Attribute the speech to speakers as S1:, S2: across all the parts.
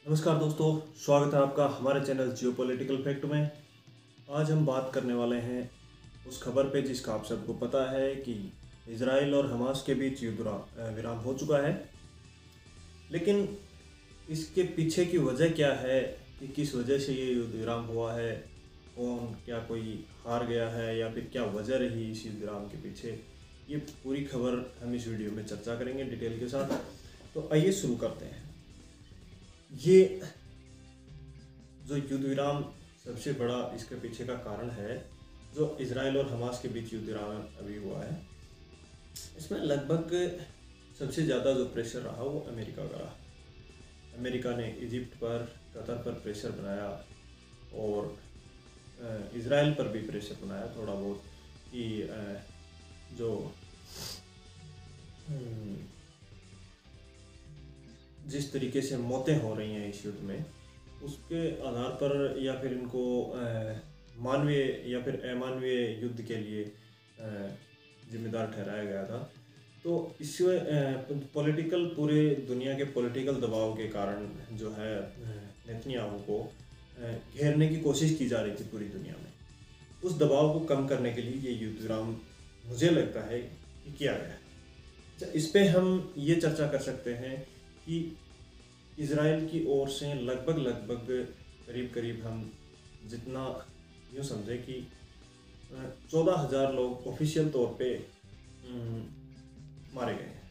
S1: नमस्कार दोस्तों, स्वागत है आपका हमारे चैनल जियोपॉलिटिकल फैक्ट में। आज हम बात करने वाले हैं उस खबर पे जिसका आप सबको पता है कि इजराइल और हमास के बीच युद्ध विराम हो चुका है। लेकिन इसके पीछे की वजह क्या है कि किस वजह से ये युद्ध विराम हुआ है, कौन क्या कोई हार गया है या फिर क्या वजह रही इस युद्ध विराम के पीछे, ये पूरी खबर हम इस वीडियो में चर्चा करेंगे डिटेल के साथ। तो आइए शुरू करते हैं। ये जो युद्ध विराम सबसे बड़ा इसके पीछे का कारण है, जो इजराइल और हमास के बीच युद्ध विराम अभी हुआ है, इसमें लगभग सबसे ज़्यादा जो प्रेशर रहा वो अमेरिका का रहा। अमेरिका ने इजिप्ट पर, कतर पर प्रेशर बनाया और इजराइल पर भी प्रेशर बनाया थोड़ा बहुत कि जो जिस तरीके से मौतें हो रही हैं इस युद्ध में, उसके आधार पर या फिर इनको मानवीय या फिर अमानवीय युद्ध के लिए जिम्मेदार ठहराया गया था। तो इससे पॉलिटिकल पूरे दुनिया के पॉलिटिकल दबाव के कारण जो है नेतन्याहू को घेरने की कोशिश की जा रही थी पूरी दुनिया में। उस दबाव को कम करने के लिए ये युद्ध विराम मुझे लगता है कि किया गया है। इस पे हम ये चर्चा कर सकते हैं कि इजराइल की ओर से लगभग करीब हम जितना यूँ समझें कि 14,000 लोग ऑफिशियल तौर पे मारे गए हैं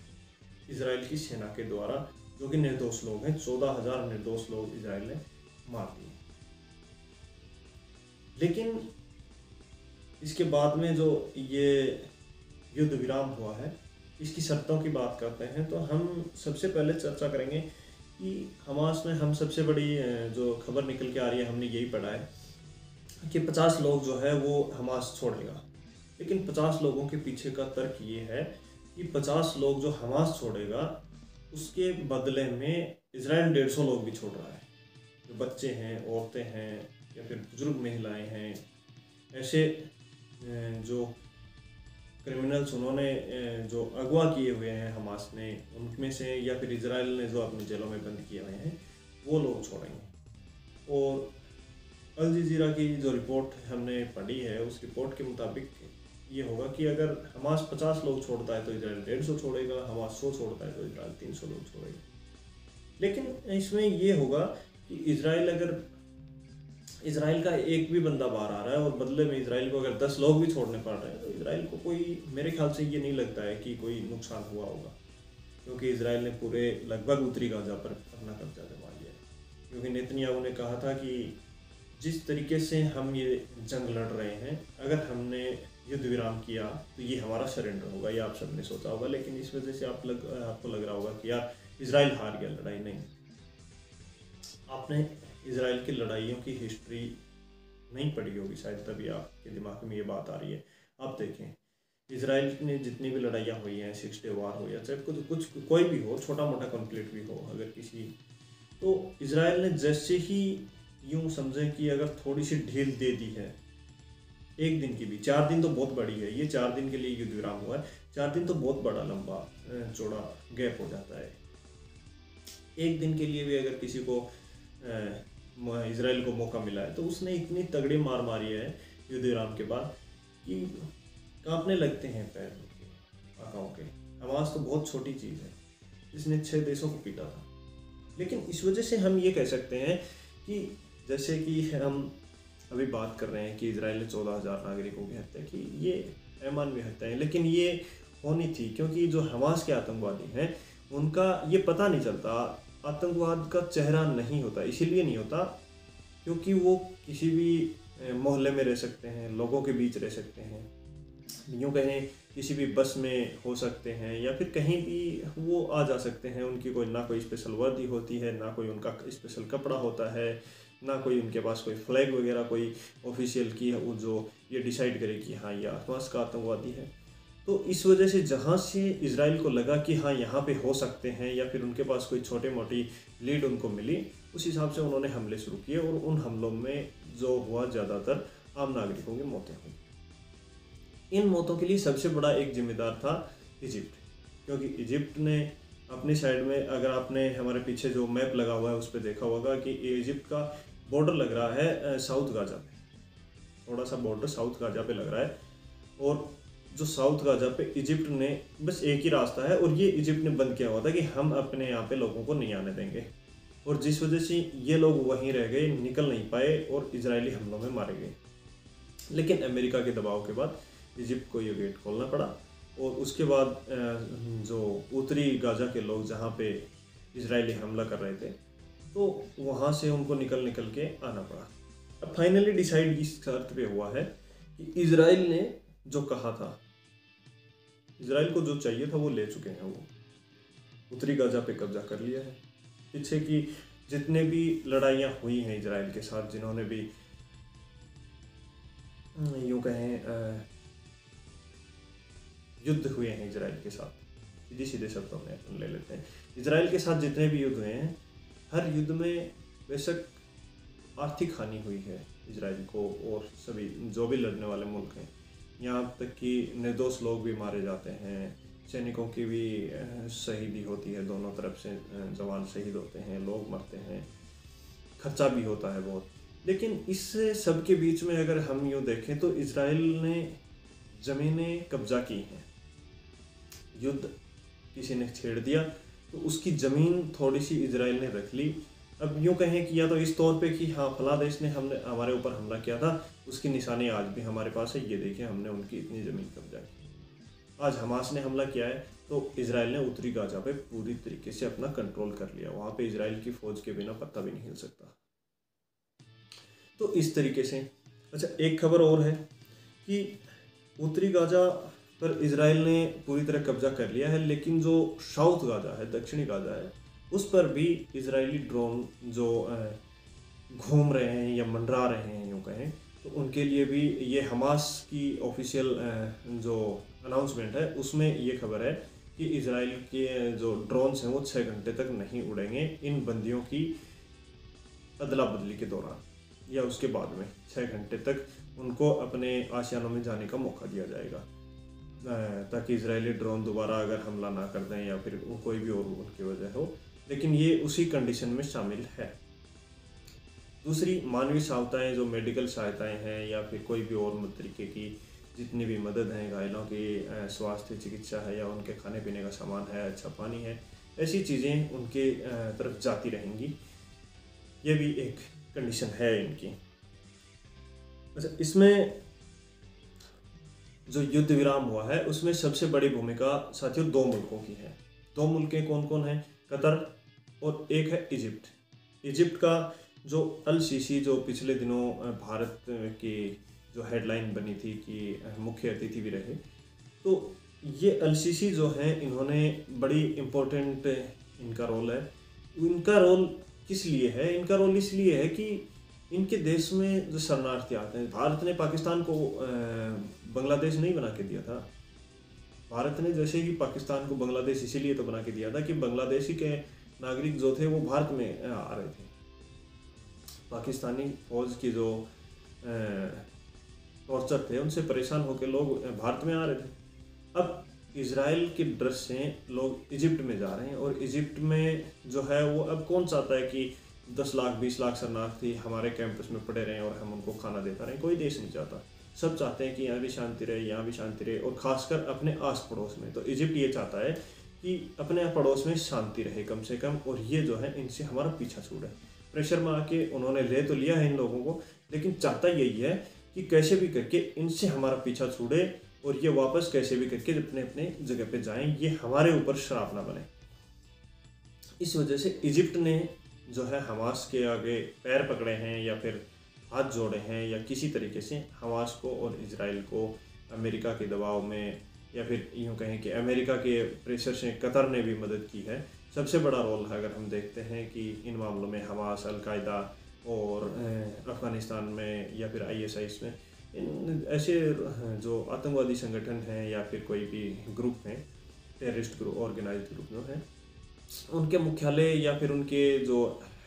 S1: इजराइल की सेना के द्वारा, जो कि निर्दोष लोग हैं। 14,000 निर्दोष लोग इजराइल ने मार दिए। लेकिन इसके बाद में जो ये युद्ध विराम हुआ है, इसकी शर्तों की बात करते हैं तो हम सबसे पहले चर्चा करेंगे कि हमास में हम सबसे बड़ी जो खबर निकल के आ रही है, हमने यही पढ़ा है कि 50 लोग जो है वो हमास छोड़ेगा। लेकिन 50 लोगों के पीछे का तर्क ये है कि 50 लोग जो हमास छोड़ेगा उसके बदले में इजराइल 150 लोग भी छोड़ रहा है। जो बच्चे हैं, औरतें हैं या फिर बुजुर्ग महिलाएं हैं, ऐसे जो क्रिमिनल्स उन्होंने जो अगवा किए हुए हैं हमास ने, उनमें से या फिर इजराइल ने जो अपनी जेलों में बंद किए हुए हैं, वो लोग छोड़ेंगे। और अल जजीरा की जो रिपोर्ट हमने पढ़ी है, उस रिपोर्ट के मुताबिक ये होगा कि अगर हमास 50 लोग छोड़ता है तो इजराइल 150 छोड़ेगा, हमास 100 छोड़ता है तो इजराइल 300 लोग छोड़ेगा। लेकिन इसमें ये होगा कि इजराइल का एक भी बंदा बाहर आ रहा है और बदले में इजराइल को अगर 10 लोग भी छोड़ने पड़ रहे हैं तो इजराइल को कोई, मेरे ख्याल से ये नहीं लगता है कि कोई नुकसान हुआ होगा, क्योंकि इजराइल ने पूरे लगभग उत्तरी गाजा पर अपना कब्जा जमा लिया है। क्योंकि नेतन्याहू ने कहा था कि जिस तरीके से हम ये जंग लड़ रहे हैं, अगर हमने युद्ध विराम किया तो ये हमारा सरेंडर होगा। ये आप सबने सोचा होगा, लेकिन इस वजह से आपको लग रहा होगा कि यार इजराइल हार गया लड़ाई। नहीं, आपने इजराइल की लड़ाइयों की हिस्ट्री नहीं पढ़ी होगी शायद, तभी आपके दिमाग में ये बात आ रही है। आप देखें, इजराइल ने जितनी भी लड़ाइयाँ हुई हैं, 6 डे वार हो या चाहे कुछ कोई भी हो, छोटा मोटा कॉन्फ्लिक्ट भी हो, अगर किसी, तो इजराइल ने जैसे ही यूँ समझें कि अगर थोड़ी सी ढील दे दी है, एक दिन की भी, 4 दिन तो बहुत बड़ी है, ये 4 दिन के लिए युद्ध विराम हुआ है, 4 दिन तो बहुत बड़ा लंबा चौड़ा गैप हो जाता है। एक दिन के लिए भी अगर किसी को इजराइल को मौका मिला है तो उसने इतनी तगड़ी मार मारी है युद्ध विराम के बाद कि कांपने लगते हैं पैर उनके, आंखों के। हमास तो बहुत छोटी चीज़ है, इसने 6 देशों को पीटा था। लेकिन इस वजह से हम ये कह सकते हैं कि जैसे कि हम अभी बात कर रहे हैं कि इजराइल ने 14,000 नागरिकों की हत्या की, ये अमानवीय हत्या है, लेकिन ये होनी थी क्योंकि जो हमास के आतंकवादी हैं उनका ये पता नहीं चलता, आतंकवाद का चेहरा नहीं होता। इसीलिए नहीं होता क्योंकि वो किसी भी मोहल्ले में रह सकते हैं, लोगों के बीच रह सकते हैं, यूँ कहें किसी भी बस में हो सकते हैं या फिर कहीं भी वो आ जा सकते हैं। उनकी कोई ना कोई स्पेशल वर्दी होती है, ना कोई उनका स्पेशल कपड़ा होता है, ना कोई उनके पास कोई फ्लैग वगैरह कोई ऑफिशियल की है वो जो ये डिसाइड करे कि हाँ ये हमास का आतंकवादी है। तो इस वजह से जहाँ से इजराइल को लगा कि हाँ यहाँ पे हो सकते हैं या फिर उनके पास कोई छोटे मोटी लीड उनको मिली, उस हिसाब से उन्होंने हमले शुरू किए और उन हमलों में जो हुआ ज़्यादातर आम नागरिकों की मौतें हुई। इन मौतों के लिए सबसे बड़ा एक जिम्मेदार था इजिप्ट, क्योंकि इजिप्ट ने अपनी साइड में अगर आपने हमारे पीछे जो मैप लगा हुआ है उस पर देखा होगा कि इजिप्ट का बॉर्डर लग रहा है साउथ गाजा पे, थोड़ा सा बॉर्डर साउथ गाजा पे लग रहा है। और जो साउथ गाजा पे इजिप्ट ने बस एक ही रास्ता है और ये इजिप्ट ने बंद किया हुआ था कि हम अपने यहाँ पे लोगों को नहीं आने देंगे, और जिस वजह से ये लोग वहीं रह गए, निकल नहीं पाए और इजरायली हमलों में मारे गए। लेकिन अमेरिका के दबाव के बाद इजिप्ट को ये गेट खोलना पड़ा और उसके बाद जो उत्तरी गाजा के लोग जहाँ पे इजरायली हमला कर रहे थे तो वहाँ से उनको निकल के आना पड़ा। अब फाइनली डिसाइड इस शर्त पे हुआ है कि इजराइल ने जो कहा था, इजराइल को जो चाहिए था वो ले चुके हैं, वो उत्तरी गाजा पे कब्जा कर लिया है। पीछे की जितने भी लड़ाइयाँ हुई हैं इजराइल के साथ, जिन्होंने भी यूँ कहें युद्ध हुए हैं इजराइल के साथ, सीधे सीधे शब्दों में अपन ले लेते हैं, इजराइल के साथ जितने भी युद्ध हुए हैं, हर युद्ध में बेशक आर्थिक हानि हुई है इजराइल को और सभी जो भी लड़ने वाले मुल्क हैं, यहाँ तक कि निर्दोष लोग भी मारे जाते हैं, सैनिकों की भी शहीदी होती है, दोनों तरफ से जवान शहीद होते हैं, लोग मरते हैं, खर्चा भी होता है बहुत। लेकिन इस सब के बीच में अगर हम यूँ देखें तो इजराइल ने ज़मीनें कब्जा की हैं, युद्ध किसी ने छेड़ दिया तो उसकी ज़मीन थोड़ी सी इजराइल ने रख ली। अब यूँ कहें कि या तो इस तौर पे कि हाँ फला देश ने हमारे ऊपर हमला किया था, उसकी निशानी आज भी हमारे पास है, ये देखिए हमने उनकी इतनी ज़मीन कब्जा की। आज हमास ने हमला किया है तो इजराइल ने उत्तरी गाजा पे पूरी तरीके से अपना कंट्रोल कर लिया, वहाँ पे इजराइल की फ़ौज के बिना पत्ता भी नहीं हिल सकता। तो इस तरीके से अच्छा, एक खबर और है कि उत्तरी गाजा पर इजराइल ने पूरी तरह कब्जा कर लिया है, लेकिन जो साउथ गाजा है, दक्षिणी गाजा है, उस पर भी इजरायली ड्रोन जो घूम रहे हैं या मंडरा रहे हैं यूँ कहें, तो उनके लिए भी ये हमास की ऑफिशियल जो अनाउंसमेंट है उसमें ये खबर है कि इजराइल के जो ड्रोन्स हैं वो 6 घंटे तक नहीं उड़ेंगे इन बंदियों की अदला बदली के दौरान, या उसके बाद में 6 घंटे तक उनको अपने आशियानों में जाने का मौका दिया जाएगा, ताकि इजरायली ड्रोन दोबारा अगर हमला ना कर दें या फिर कोई भी और उनकी वजह हो। लेकिन ये उसी कंडीशन में शामिल है। दूसरी मानवीय सहायताएँ, जो मेडिकल सहायताएँ हैं या फिर कोई भी और तरीके की जितनी भी मदद हैं, घायलों की स्वास्थ्य चिकित्सा है या उनके खाने पीने का सामान है, अच्छा पानी है, ऐसी चीज़ें उनके तरफ जाती रहेंगी। ये भी एक कंडीशन है इनकी। अच्छा, इसमें जो युद्ध विराम हुआ है उसमें सबसे बड़ी भूमिका साथियों 2 मुल्कों की है। 2 मुल्कें कौन कौन हैं? कतर और एक है इजिप्ट। इजिप्ट का जो अल सीसी, जो पिछले दिनों भारत की जो हेडलाइन बनी थी कि मुख्य अतिथि भी रहे, तो ये अल सीसी जो हैं इन्होंने बड़ी इम्पोर्टेंट इनका रोल है। इनका रोल किस लिए है? इनका रोल इसलिए है कि इनके देश में जो शरणार्थी आते हैं, भारत ने पाकिस्तान को बांग्लादेश नहीं बना के दिया था। भारत ने जैसे ही पाकिस्तान को बांग्लादेश इसीलिए तो बना के दिया था कि बांग्लादेशी के नागरिक जो थे वो भारत में आ रहे थे। पाकिस्तानी फौज की जो टॉर्चर थे उनसे परेशान होकर लोग भारत में आ रहे थे। अब इजराइल के डर से लोग इजिप्ट में जा रहे हैं और इजिप्ट में जो है वो अब कौन चाहता है कि 10 लाख 20 लाख शरणार्थी हमारे कैंपस में पड़े रहें और हम उनको खाना देता रहें? कोई देश नहीं चाहता। सब चाहते हैं कि यहाँ भी शांति रहे, यहाँ भी शांति रहे, और ख़ासकर अपने आस पड़ोस में। तो इजिप्ट ये चाहता है कि अपने पड़ोस में शांति रहे कम से कम, और ये जो है इनसे हमारा पीछा छूटे। प्रेशर में आके उन्होंने ले तो लिया है इन लोगों को, लेकिन चाहता यही है कि कैसे भी करके इनसे हमारा पीछा छूटे और ये वापस कैसे भी करके अपने अपने जगह पे जाएं, ये हमारे ऊपर श्राप ना बने। इस वजह से इजिप्ट ने जो है हमास के आगे पैर पकड़े हैं या फिर हाथ जोड़े हैं, या किसी तरीके से हमास को और इजराइल को अमेरिका के दबाव में, या फिर यूँ कहें कि अमेरिका के प्रेशर से कतर ने भी मदद की है। सबसे बड़ा रोल है अगर हम देखते हैं कि इन मामलों में हमास, अल-कायदा और अफ़गानिस्तान में या फिर ISIS में, इन ऐसे जो आतंकवादी संगठन हैं या फिर कोई भी ग्रुप हैं, टेररिस्ट ग्रुप, ऑर्गेनाइज्ड ग्रुप जो हैं, उनके मुख्यालय या फिर उनके जो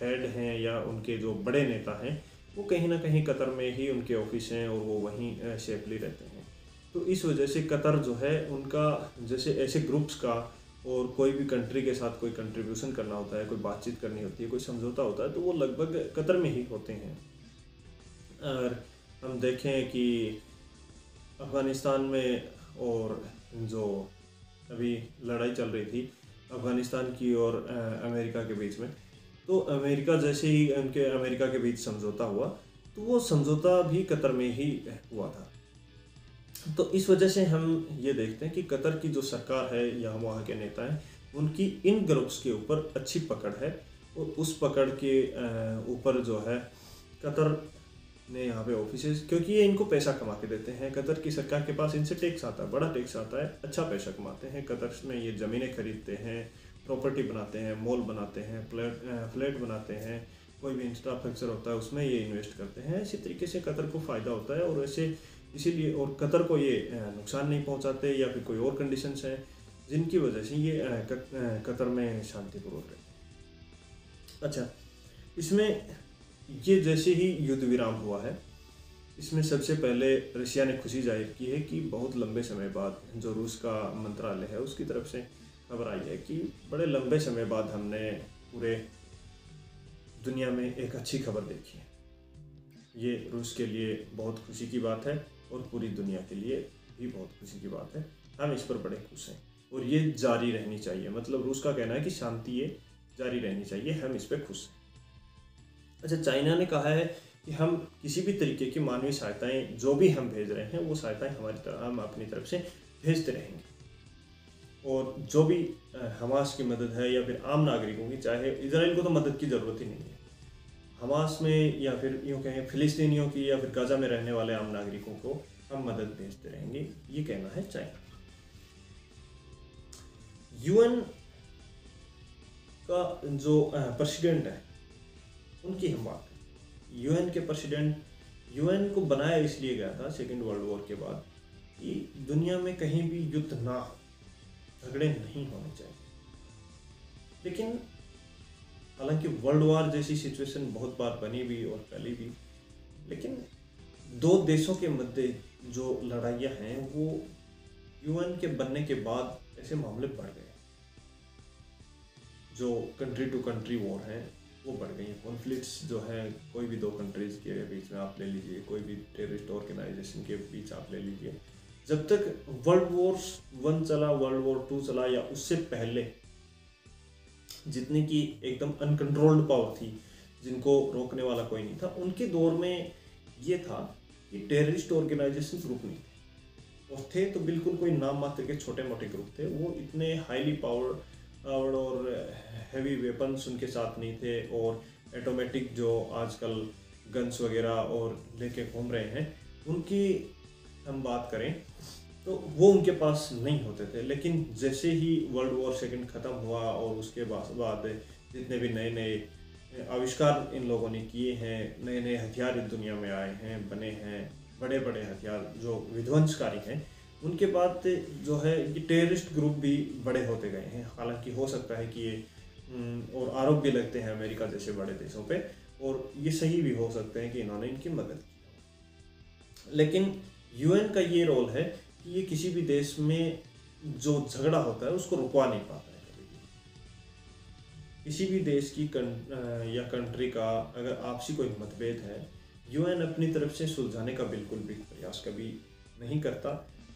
S1: हेड हैं या उनके जो बड़े नेता हैं वो कहीं ना कहीं कतर में ही उनके ऑफिस हैं और वो वहीं सेफली रहते हैं। तो इस वजह से कतर जो है उनका जैसे ऐसे ग्रुप्स का और कोई भी कंट्री के साथ कोई कंट्रीब्यूशन करना होता है, कोई बातचीत करनी होती है, कोई समझौता होता है, तो वो लगभग कतर में ही होते हैं। अगर हम देखें कि अफ़गानिस्तान में और जो अभी लड़ाई चल रही थी अफ़गानिस्तान की और अमेरिका के बीच में, तो अमेरिका जैसे ही अमेरिका के बीच समझौता हुआ, तो वो समझौता भी कतर में ही हुआ था। तो इस वजह से हम ये देखते हैं कि कतर की जो सरकार है या वहाँ के नेता हैं, उनकी इन ग्रुप्स के ऊपर अच्छी पकड़ है, और उस पकड़ के ऊपर जो है कतर ने यहाँ पे ऑफिसेज, क्योंकि ये इनको पैसा कमा के देते हैं। कतर की सरकार के पास इनसे टैक्स आता है, बड़ा टैक्स आता है, अच्छा पैसा कमाते हैं। कतर में ये ज़मीनें खरीदते हैं, प्रॉपर्टी बनाते हैं, मॉल बनाते हैं, फ्लैट बनाते हैं, कोई भी इंफ्रास्ट्रक्चर होता है उसमें ये इन्वेस्ट करते हैं। इसी तरीके से कतर को फ़ायदा होता है, और वैसे इसीलिए और कतर को ये नुकसान नहीं पहुँचाते या फिर कोई और कंडीशंस हैं जिनकी वजह से ये कतर में शांतिपूर्वक रहते हैं। अच्छा, इसमें ये जैसे ही युद्ध विराम हुआ है, इसमें सबसे पहले रशिया ने खुशी जाहिर की है कि बहुत लंबे समय बाद, जो रूस का मंत्रालय है उसकी तरफ से खबर आई है कि बड़े लंबे समय बाद हमने पूरे दुनिया में एक अच्छी खबर देखी है। ये रूस के लिए बहुत खुशी की बात है और पूरी दुनिया के लिए भी बहुत खुशी की बात है। हम इस पर बड़े खुश हैं और ये जारी रहनी चाहिए। मतलब रूस का कहना है कि शांति ये जारी रहनी चाहिए, हम इस पर खुश हैं। अच्छा, चाइना ने कहा है कि हम किसी भी तरीके की मानवीय सहायताएं जो भी हम भेज रहे हैं वो सहायताएं हम अपनी तरफ से भेजते रहेंगे, और जो भी हमास की मदद है या फिर आम नागरिकों की, चाहे इजराइल को तो मदद की ज़रूरत ही नहीं है, हमास में या फिर यूँ कहें फिलिस्तीनियों की या फिर गाजा में रहने वाले आम नागरिकों को हम मदद भेजते रहेंगे, ये कहना है चाइना। यूएन का जो प्रेसिडेंट है उनकी हम बात करें। यूएन के प्रेसिडेंट, यूएन को बनाया इसलिए गया था सेकेंड वर्ल्ड वॉर के बाद कि दुनिया में कहीं भी युद्ध ना हो, झगड़े नहीं होने चाहिए। लेकिन हालांकि वर्ल्ड वॉर जैसी सिचुएशन बहुत बार बनी भी और फैली भी, लेकिन दो देशों के मध्य जो लड़ाइयाँ हैं वो यूएन के बनने के बाद ऐसे मामले बढ़ गए। जो कंट्री टू कंट्री वॉर हैं वो बढ़ गई हैं। कॉन्फ्लिक्ट्स जो है कोई भी दो कंट्रीज़ के बीच में आप ले लीजिए, कोई भी टेररिस्ट ऑर्गेनाइजेशन के बीच आप ले लीजिए, जब तक वर्ल्ड वॉर 1 चला, वर्ल्ड वॉर 2 चला या उससे पहले जितनी की एकदम अनकंट्रोल्ड पावर थी, जिनको रोकने वाला कोई नहीं था, उनके दौर में ये था कि टेररिस्ट ऑर्गेनाइजेशन ग्रुप नहीं थे, और थे तो बिल्कुल कोई नाम मात्र के छोटे मोटे ग्रुप थे। वो इतने हाईली पावर्ड और हैवी वेपन्स उनके साथ नहीं थे, और ऑटोमेटिक जो आजकल गन्स वगैरह और लेके घूम रहे हैं उनकी हम बात करें तो वो उनके पास नहीं होते थे। लेकिन जैसे ही वर्ल्ड वॉर सेकंड ख़त्म हुआ और उसके बाद जितने भी नए नए आविष्कार इन लोगों ने किए हैं, नए नए हथियार इस दुनिया में आए हैं, बने हैं, बड़े बड़े हथियार जो विध्वंसकारी हैं, उनके बाद जो है ये टेररिस्ट ग्रुप भी बड़े होते गए हैं। हालांकि हो सकता है कि ये और आरोप भी लगते हैं अमेरिका जैसे बड़े देशों पे, और ये सही भी हो सकते हैं कि इन्होंने इनकी मदद की। लेकिन यूएन का ये रोल है कि ये किसी भी देश में जो झगड़ा होता है उसको रुकवा नहीं पाता है। कभी भी किसी भी देश की या कंट्री का अगर आपसी कोई मतभेद है, यूएन अपनी तरफ से सुलझाने का बिल्कुल भी प्रयास कभी नहीं करता।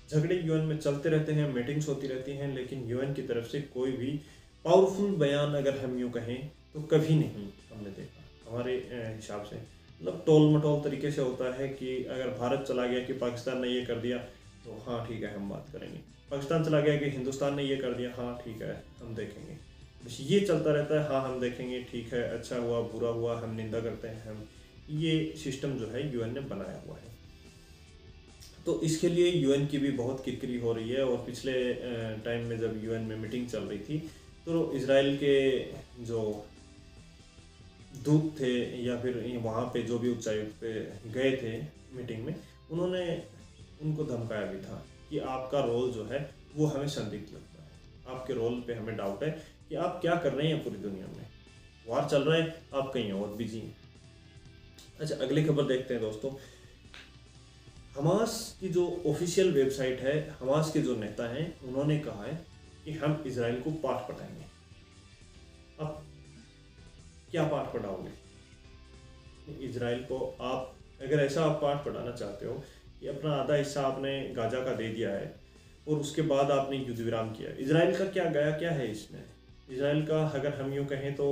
S1: झगड़े यूएन में चलते रहते हैं, मीटिंग्स होती रहती हैं, लेकिन यूएन की तरफ से कोई भी पावरफुल बयान अगर हम यूँ कहें तो कभी नहीं हमने देखा। हमारे हिसाब से मतलब टोल मटोल तरीके से होता है कि अगर भारत चला गया कि पाकिस्तान ने ये कर दिया तो हाँ ठीक है हम बात करेंगे, पाकिस्तान चला गया कि हिंदुस्तान ने ये कर दिया, हाँ ठीक है हम देखेंगे, बस ये चलता रहता है। हाँ हम देखेंगे, ठीक है, अच्छा हुआ बुरा हुआ हम निंदा करते हैं, हम ये सिस्टम जो है यूएन ने बनाया हुआ है। तो इसके लिए यूएन की भी बहुत किरकिरी हो रही है। और पिछले टाइम में जब यूएन में मीटिंग चल रही थी तो इजराइल के जो दूत थे या फिर वहाँ पे जो भी उच्चायुक्त गए थे मीटिंग में, उन्होंने उनको धमकाया भी था कि आपका रोल जो है वो हमें संदिग्ध लगता है, आपके रोल पे हमें डाउट है कि आप क्या कर रहे हैं। पूरी दुनिया में वार चल रहा है, आप कहीं और बिजी हैं। अच्छा, अगली खबर देखते हैं दोस्तों। हमास की जो ऑफिशियल वेबसाइट है, हमास के जो नेता हैं, उन्होंने कहा है कि हम इसराइल को पाठ पढ़ाएंगे। अब क्या पाठ पढ़ाओगे इसराइल को? आप अगर ऐसा आप पाठ पढ़ाना चाहते हो कि अपना आधा हिस्सा आपने गाजा का दे दिया है और उसके बाद आपने युद्ध विराम किया, इसराइल का क्या गया क्या है इसमें? इसराइल का अगर हम यूँ कहें तो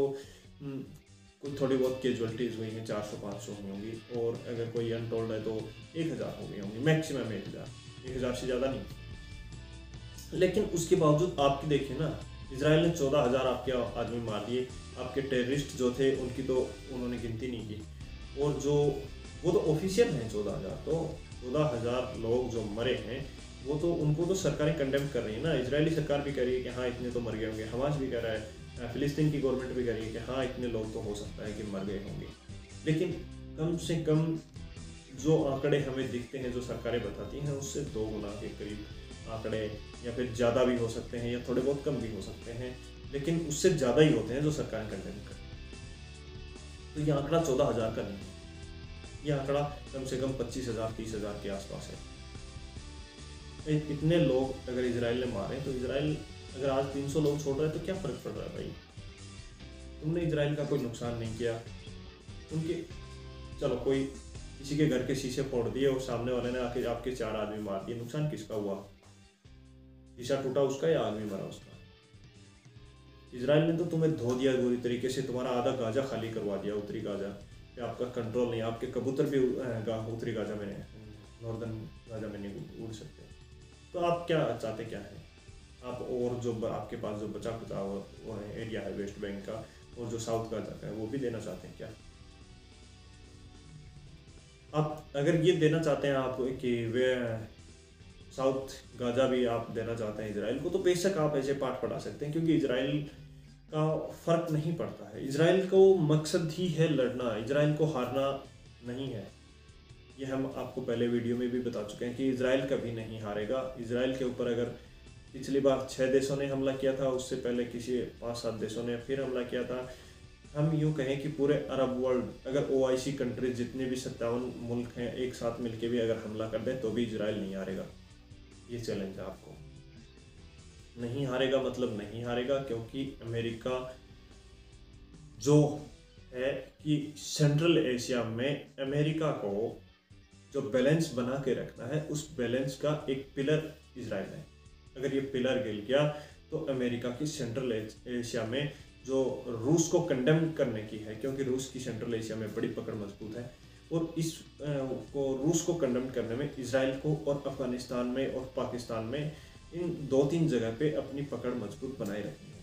S1: कुछ थोड़ी बहुत कैजुअलिटीज़ हुई हैं, 400-500 हुई होंगी, और अगर कोई अनटोल्ड है तो 1000 हो गई होंगी, मैक्सिमम 1000 से ज़्यादा नहीं। लेकिन उसके बावजूद आपकी देखिए ना, इसराइल ने 14,000 आपके आदमी मार दिए। आपके टेररिस्ट जो थे उनकी तो उन्होंने गिनती नहीं की, और जो वो तो ऑफिशियल हैं 14,000, तो 14,000 लोग जो मरे हैं वो तो उनको तो सरकारें कंडेम कर रही है ना। इजरायली सरकार भी कह रही है कि हाँ इतने तो मर गए होंगे, हमास भी कह रहा है, फिलिस्तीन की गवर्नमेंट भी कह रही है कि हाँ इतने लोग तो हो सकता है कि मर गए होंगे। लेकिन कम से कम जो आंकड़े हमें दिखते हैं, जो सरकारें बताती हैं, उससे 2 गुना के करीब आंकड़े, या फिर ज़्यादा भी हो सकते हैं या थोड़े बहुत कम भी हो सकते हैं, लेकिन उससे ज़्यादा ही होते हैं जो सरकारें कंडेम करती हैं। तो ये आंकड़ा 14,000 का नहीं है, ये आंकड़ा कम से कम 25,000 30,000 के आसपास है। इतने लोग अगर इसराइल ने मारे, तो इसराइल अगर आज 300 लोग छोड़ रहा है तो क्या फ़र्क पड़ रहा है भाई? तुमने इसराइल का कोई नुकसान नहीं किया। उनके चलो कोई किसी के घर के शीशे फोड़ दिए और सामने वाले ने आके आपके 4 आदमी मार दिए, नुकसान किसका हुआ? शीशा टूटा उसका या आदमी मरा उसका? इसराइल ने तो तुम्हें धो दिया बुरी तरीके से, तुम्हारा आधा गाजा खाली करवा दिया, उत्तरी गाजा पे आपका कंट्रोल नहीं। आपके कबूतर भी उत्तरी गाजा में, नॉर्दर्न गाजा में नहीं उड़ सकते। तो आप क्या चाहते क्या है आप? और जो आपके पास जो बचा खुचा वो एरिया है वेस्ट बैंक का, और जो साउथ गाजा का है, वो भी देना चाहते हैं क्या आप? अगर ये देना चाहते हैं आप कि वे साउथ गाजा भी आप देना चाहते हैं इसराइल को, तो बेशक आप ऐसे पाठ पढ़ा सकते हैं, क्योंकि इसराइल का फर्क नहीं पड़ता है। इसराइल को मकसद ही है लड़ना, इसराइल को हारना नहीं है। ये हम आपको पहले वीडियो में भी बता चुके हैं कि इसराइल कभी नहीं हारेगा। इसराइल के ऊपर अगर पिछली बार 6 देशों ने हमला किया था, उससे पहले किसी 5-7 देशों ने फिर हमला किया था। हम यूँ कहें कि पूरे अरब वर्ल्ड, अगर OIC कंट्रीज जितने भी 57 मुल्क हैं एक साथ मिलके भी अगर हमला कर दें तो भी इसराइल नहीं हारेगा। ये चैलेंज है आपको। नहीं हारेगा मतलब नहीं हारेगा, क्योंकि अमेरिका जो है कि सेंट्रल एशिया में अमेरिका को जो बैलेंस बना के रखना है, उस बैलेंस का एक पिलर इसराइल है। अगर ये पिलर गिर गया तो अमेरिका की सेंट्रल एशिया में जो रूस को कंडेम करने की है, क्योंकि रूस की सेंट्रल एशिया में बड़ी पकड़ मजबूत है, और इस को रूस को कंडेम करने में इसराइल को और अफगानिस्तान में और पाकिस्तान में, इन 2-3 जगह पे अपनी पकड़ मजबूत बनाए रखनी है।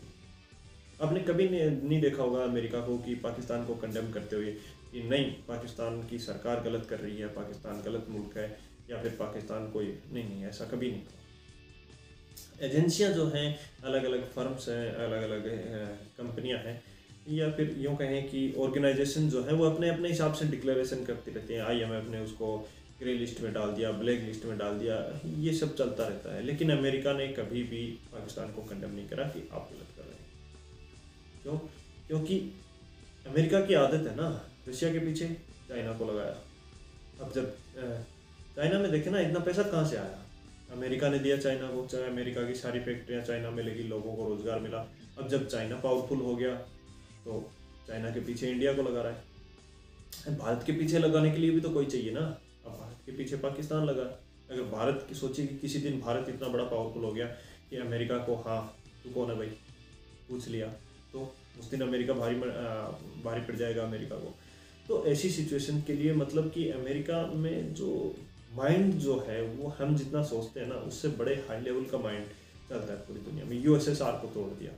S1: आपने कभी नहीं देखा होगा अमेरिका को कि पाकिस्तान को कंडेम करते हुए कि नहीं पाकिस्तान की सरकार गलत कर रही है, पाकिस्तान गलत मुल्क है, या फिर पाकिस्तान कोई नहीं, ऐसा कभी नहीं। एजेंसियां जो हैं, अलग अलग फर्म्स हैं, अलग अलग कंपनियां हैं, या फिर यूँ कहें कि ऑर्गेनाइजेशन जो है वो अपने अपने हिसाब से डिक्लेरेशन करती रहती हैं। IMF ने उसको ग्रे लिस्ट में डाल दिया, ब्लैक लिस्ट में डाल दिया, ये सब चलता रहता है। लेकिन अमेरिका ने कभी भी पाकिस्तान को कंडेम नहीं करा कि आप गलत कर रहे हैं। क्यों? क्योंकि अमेरिका की आदत है ना, रशिया के पीछे चाइना को लगाया। अब जब चाइना में देखे ना, इतना पैसा कहाँ से आया? अमेरिका ने दिया चाइना को, अमेरिका की सारी फैक्ट्रियाँ चाइना में लगी, लोगों को रोजगार मिला। अब जब चाइना पावरफुल हो गया तो चाइना के पीछे इंडिया को लगा रहा है। भारत के पीछे लगाने के लिए भी तो कोई चाहिए ना। अब भारत के पीछे पाकिस्तान लगा। अगर भारत की सोचिए कि किसी दिन भारत इतना बड़ा पावरफुल हो गया कि अमेरिका को, हाँ तू कौन है भाई, पूछ लिया, तो उस दिन अमेरिका भारी पड़ जाएगा अमेरिका को। तो ऐसी सिचुएशन के लिए मतलब कि अमेरिका में जो माइंड जो है वो हम जितना सोचते हैं ना, उससे बड़े हाई लेवल का माइंड चलता है पूरी दुनिया में। USSR को तोड़ दिया,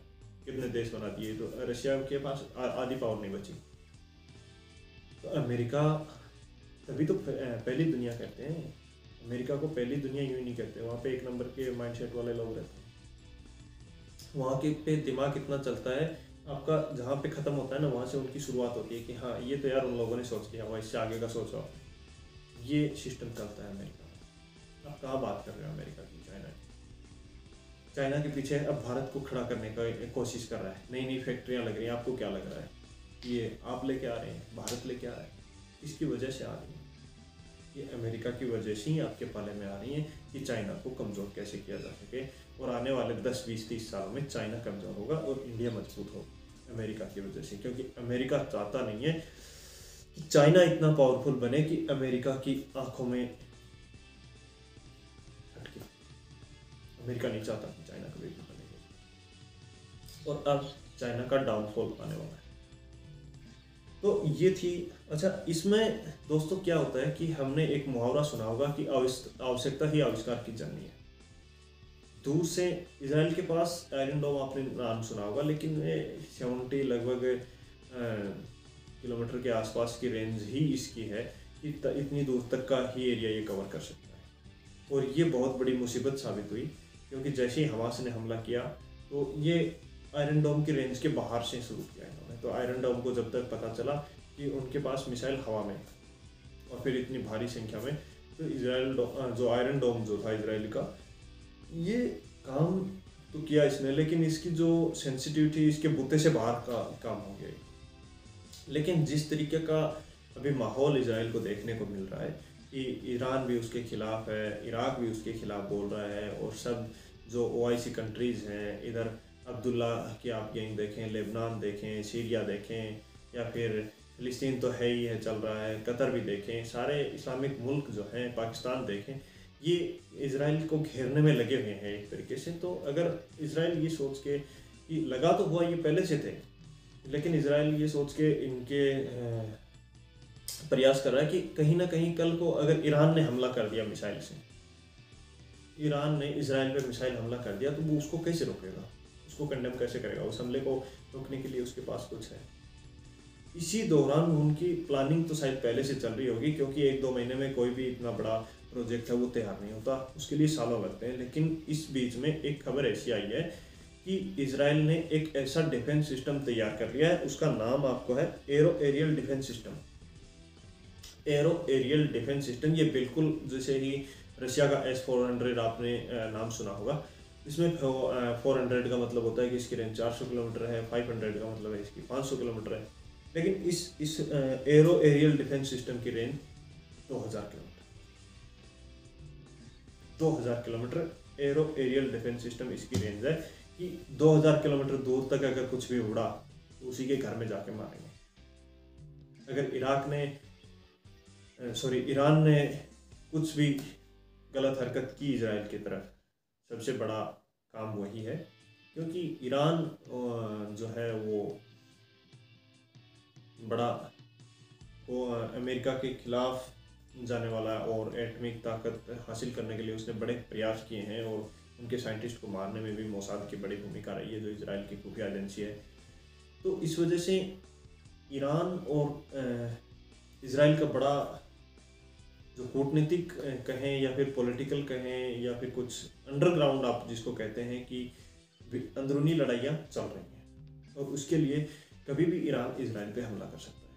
S1: कितने देश बना दिए, तो रशिया के पास आधी पावर नहीं बची। तो अमेरिका तभी तो पहली दुनिया कहते हैं। अमेरिका को पहली दुनिया यूँ ही नहीं कहते, वहाँ पे 1 नंबर के माइंडसेट वाले लोग रहते हैं। वहाँ के पे दिमाग इतना चलता है, आपका जहाँ पे ख़त्म होता है ना, वहाँ से उनकी शुरुआत होती है कि हाँ ये तो यार उन लोगों ने सोच लिया, वहाँ इससे आगे का सोचो। ये सिस्टम चलता है अमेरिका में। आप कहाँ बात कर रहे हो अमेरिका की? चाइना के पीछे अब भारत को खड़ा करने का कोशिश कर रहा है। नई नई फैक्ट्रियाँ लग रही हैं। आपको क्या लग रहा है? ये आप लेके आ रहे हैं, भारत लेके आ रहा है? इसकी वजह से आ रही है। ये अमेरिका की वजह से ही आपके पाले में आ रही हैं कि चाइना को कमज़ोर कैसे किया जा सके, और आने वाले 10, 20, 30 सालों में चाइना कमज़ोर होगा और इंडिया मजबूत होगा अमेरिका की वजह से। क्योंकि अमेरिका चाहता नहीं है कि चाइना इतना पावरफुल बने कि अमेरिका की आंखों में हटके। अमेरिका नहीं चाहता कि चाइना कभी भी बनेगा, और अब चाइना का डाउनफॉल आने वाला है। तो ये थी। अच्छा, इसमें दोस्तों क्या होता है कि हमने एक मुहावरा सुना होगा कि आवश्यकता ही आविष्कार की जननी है। दूर से इजराइल के पास आयरन डोम आपने नाम सुना होगा, लेकिन ये 70 लगभग किलोमीटर के आसपास की रेंज ही इसकी है कि इतनी दूर तक का ही एरिया ये कवर कर सकता है। और ये बहुत बड़ी मुसीबत साबित हुई, क्योंकि जैसे ही हमास ने हमला किया तो ये आयरन डोम की रेंज के बाहर से शुरू किया इन्होंने। तो आयरन डोम को जब तक पता चला कि उनके पास मिसाइल हवा में और फिर इतनी भारी संख्या में, तो इजराइल जो आयरन डोम जो था इजराइल का, ये काम तो किया इसने, लेकिन इसकी जो सेंसिटिविटी इसके बुते से बाहर का काम हो गया। लेकिन जिस तरीके का अभी माहौल इजराइल को देखने को मिल रहा है कि ईरान भी उसके खिलाफ है, इराक भी उसके खिलाफ बोल रहा है, और सब जो OIC कंट्रीज़ हैं, इधर अब्दुल्ला की आप गैंग देखें, लेबनान देखें, सीरिया देखें, या फिर फ़िलिस्तीन तो है ही है चल रहा है, कतर भी देखें, सारे इस्लामिक मुल्क जो हैं, पाकिस्तान देखें, ये इजराइल को घेरने में लगे हुए हैं एक तरीके से। तो अगर इजराइल ये सोच के कि लगा तो हुआ ये पहले से थे, लेकिन इजराइल ये सोच के इनके प्रयास कर रहा है कि कहीं ना कहीं कल को अगर ईरान ने हमला कर दिया मिसाइल से, ईरान ने इजराइल पे मिसाइल हमला कर दिया, तो वो उसको कैसे रोकेगा, उसको कंडेम कैसे करेगा, उस हमले को रोकने के लिए उसके पास कुछ है। इसी दौरान उनकी प्लानिंग तो शायद पहले से चल रही होगी, क्योंकि 1-2 महीने में कोई भी इतना बड़ा प्रोजेक्ट है वो तैयार नहीं होता, उसके लिए सालों लगते हैं। लेकिन इस बीच में एक खबर ऐसी आई है कि इजराइल ने एक ऐसा डिफेंस सिस्टम तैयार कर लिया है, उसका नाम आपको है arrow aerial defence system. Arrow aerial defence system, ये बिल्कुल जैसे ही रशिया का S-400 आपने नाम सुना होगा। इसमें 400 का मतलब होता है कि इसकी रेंज 400 किलोमीटर है, 500 का मतलब है इसकी 500 किलोमीटर है। लेकिन इस एरो एरियल डिफेंस सिस्टम की range 2000 kilometre 2000 kilometre arrow aerial defence system इसकी रेंज है कि 2000 किलोमीटर दूर तक अगर कुछ भी उड़ा तो उसी के घर में जाके मारेंगे। अगर ईरान ने कुछ भी गलत हरकत की इजराइल की तरफ, सबसे बड़ा काम वही है, क्योंकि ईरान जो है वो बड़ा अमेरिका के खिलाफ जाने वाला है, और एटॉमिक ताकत हासिल करने के लिए उसने बड़े प्रयास किए हैं, और उनके साइंटिस्ट को मारने में भी मोसाद की बड़ी भूमिका रही है, जो इजराइल की खुफिया एजेंसी है। तो इस वजह से ईरान और इजराइल का बड़ा जो कूटनीतिक कहें या फिर पॉलिटिकल कहें या फिर कुछ अंडरग्राउंड आप जिसको कहते हैं कि अंदरूनी लड़ाइयाँ चल रही हैं, और उसके लिए कभी भी ईरान इजराइल पे हमला कर सकता है।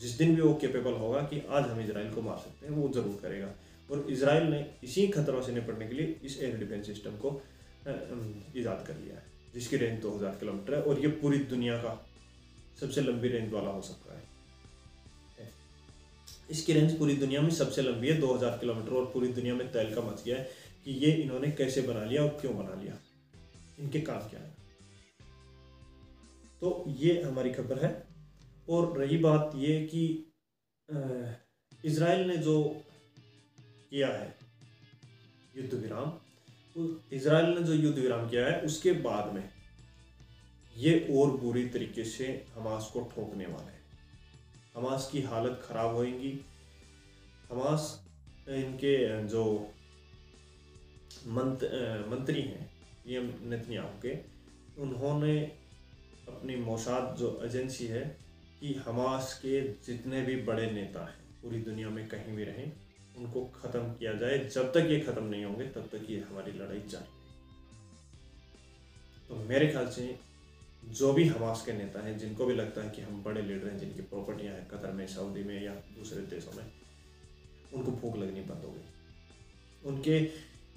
S1: जिस दिन भी वो कैपेबल होगा कि आज हम इजराइल को मार सकते हैं, वो ज़रूर करेगा। और इजराइल ने इसी खतरों से निपटने के लिए इस एयर डिफेंस सिस्टम को ईजाद कर लिया है, जिसकी रेंज 2000 किलोमीटर है, और ये पूरी दुनिया का सबसे लंबी रेंज वाला हो सकता है। इसकी रेंज पूरी दुनिया में सबसे लंबी है 2000 किलोमीटर, और पूरी दुनिया में तहलका मच गया है कि ये इन्होंने कैसे बना लिया और क्यों बना लिया, इनके काम क्या है। तो ये हमारी खबर है। और रही बात ये कि इजराइल ने जो किया है युद्ध विराम, इजराइल ने जो युद्ध विराम किया है उसके बाद में ये और बुरी तरीके से हमास को ठोकने वाले हैं। हमास की हालत खराब होएगी। हमास इनके जो मंत्री हैं पीएम नेतन्याहू के, उन्होंने अपनी मोसाद जो एजेंसी है कि हमास के जितने भी बड़े नेता हैं पूरी दुनिया में कहीं भी रहें, उनको ख़त्म किया जाए। जब तक ये ख़त्म नहीं होंगे तब तक ये हमारी लड़ाई जारी है। तो मेरे ख्याल से जो भी हमास के नेता हैं, जिनको भी लगता है कि हम बड़े लीडर हैं, जिनकी प्रॉपर्टियां हैं कतर में, सऊदी में या दूसरे देशों में, उनको भूख लगनी बंद हो गई, उनके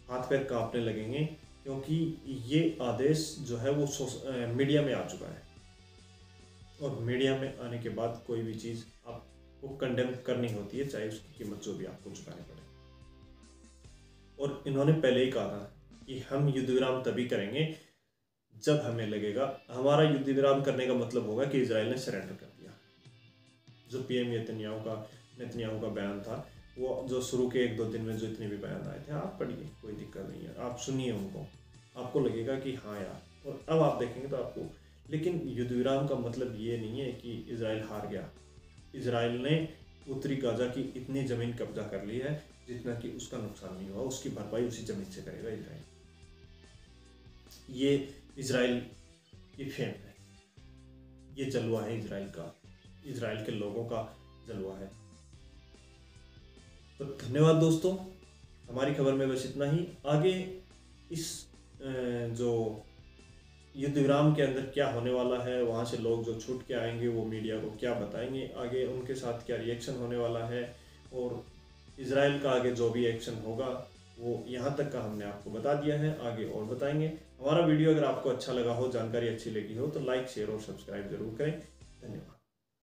S1: हाथ पैर कांपने लगेंगे, क्योंकि ये आदेश जो है वो मीडिया में आ चुका है। और मीडिया में आने के बाद कोई भी चीज़ आप वो कंडेम करनी होती है, चाहे उसकी कीमत जो भी आपको चुकानी पड़े। और इन्होंने पहले ही कहा था कि हम युद्ध विराम तभी करेंगे जब हमें लगेगा, हमारा युद्ध विराम करने का मतलब होगा कि इजराइल ने सरेंडर कर दिया। जो पीएम नेतन्याहू का बयान था, वो जो शुरू के 1-2 दिन में जो इतने भी बयान आए थे, आप पढ़िए, कोई दिक्कत नहीं है, आप सुनिए उनको, आपको लगेगा कि हाँ यार। और अब आप देखेंगे तो आपको, लेकिन युद्ध विराम का मतलब ये नहीं है कि इजराइल हार गया। इजराइल ने उत्तरी गाजा की इतनी ज़मीन कब्जा कर ली है जितना कि उसका नुकसान नहीं हुआ, उसकी भरपाई उसी ज़मीन से करेगा इजराइल। ये इजराइल की फेम है, ये जलवा है इजराइल का, इजराइल के लोगों का जलवा है। तो धन्यवाद दोस्तों, हमारी खबर में बस इतना ही। आगे इस जो युद्ध विराम के अंदर क्या होने वाला है, वहाँ से लोग जो छूट के आएंगे वो मीडिया को क्या बताएंगे, आगे उनके साथ क्या रिएक्शन होने वाला है, और इजराइल का आगे जो भी एक्शन होगा वो यहाँ तक का हमने आपको बता दिया है, आगे और बताएंगे। हमारा वीडियो अगर आपको अच्छा लगा हो, जानकारी अच्छी लगी हो, तो लाइक, शेयर और सब्सक्राइब जरूर करें। धन्यवाद।